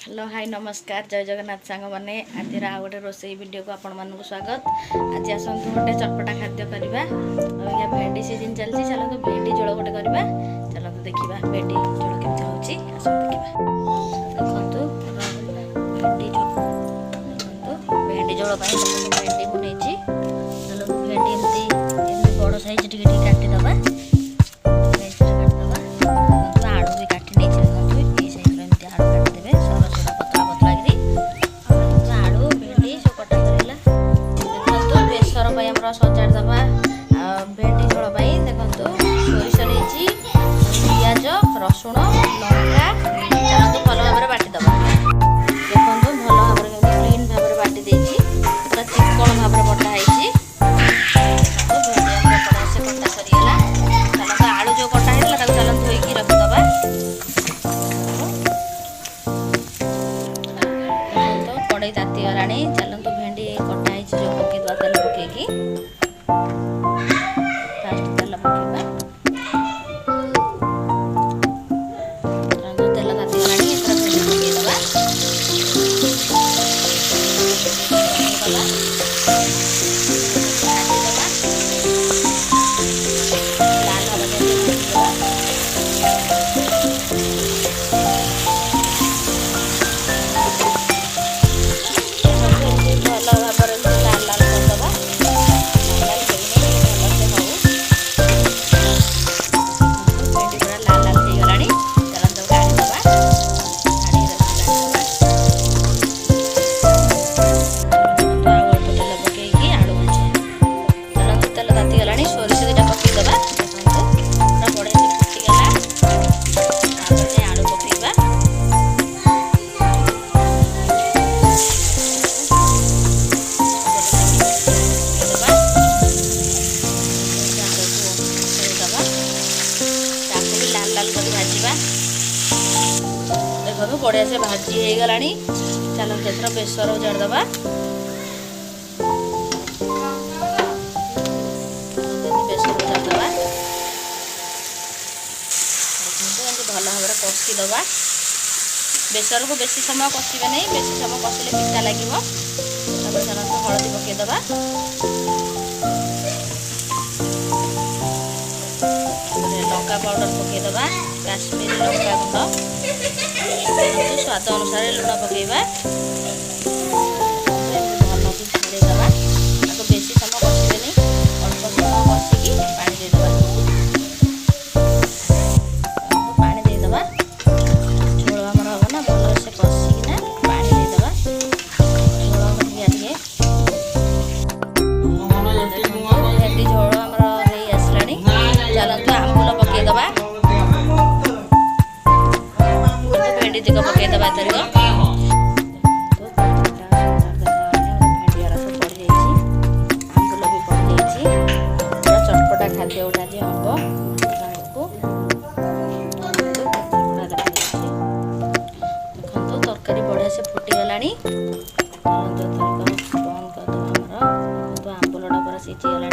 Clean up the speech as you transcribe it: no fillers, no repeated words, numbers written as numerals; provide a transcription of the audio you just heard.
Hello hi नमस्कार जय जगन्नाथ सांग मैंने आज आ गोटे रोसई वीडियो को आपण मानक स्वागत। आज आसतु गोटे चटपटा खाद्य करवा। भेंडी सीजन चलती चलते भेंडी झोल गोटे करवा। चलते देखा भेंडी झोल केमती होची देखु भेंडी झोल भेंडी झोल भेंडी मुझे चलो भेंडी एमती बड़ साइज टी काटिदबा सजाड़ दबा भेंडी झोल देखो सोरिष नहीं पिज रसुण लंका भल भाव बाटिदबा देखो भल भाव क्लीन भाव बाटी पूरा चिकन भाव बटा से कटा सरीगला। चलते आलू जो कटा है चल धोईकी रखिदबा। कड़ई ताती गला चलते भेंडी कटा जो पकईदबा तेल पकईकी देखो बढ़िया से भाजी हो गला। चलो तेथर बेसर उजाड़दबा बेसर उजाड़दबा भल भाव कषिदबा। बेसर को बेसी समय कषिबे नहीं, बेसी समय कषिले पिता लगे। चलते हलदी पकईदबा लंका पाउडर पकईदबा काश्मीरी लंका गुंड स्वाद अनुसार लुण पकईबा भल की छेड़दबा। बेसी समय कषिबे नहीं, अल्प समय कषिकी पानी देदबा पानी देदबा झोल आमर हम ना भल से कषिकिना पानी देदबा झोल टे भेंडी झोल आमर हो आसलानी। चलते आंबुल पकईदबा भेंडी तक पकईदबा भेंडी रस पड़ जाइए आंबुल भी पड़ जाइए पूरा चटपटा खाद्य गुड़ा जी हम देखो तरकारी बढ़िया से फुटीगला। बंद करदे आंबुलटा पूरा सीझीगला।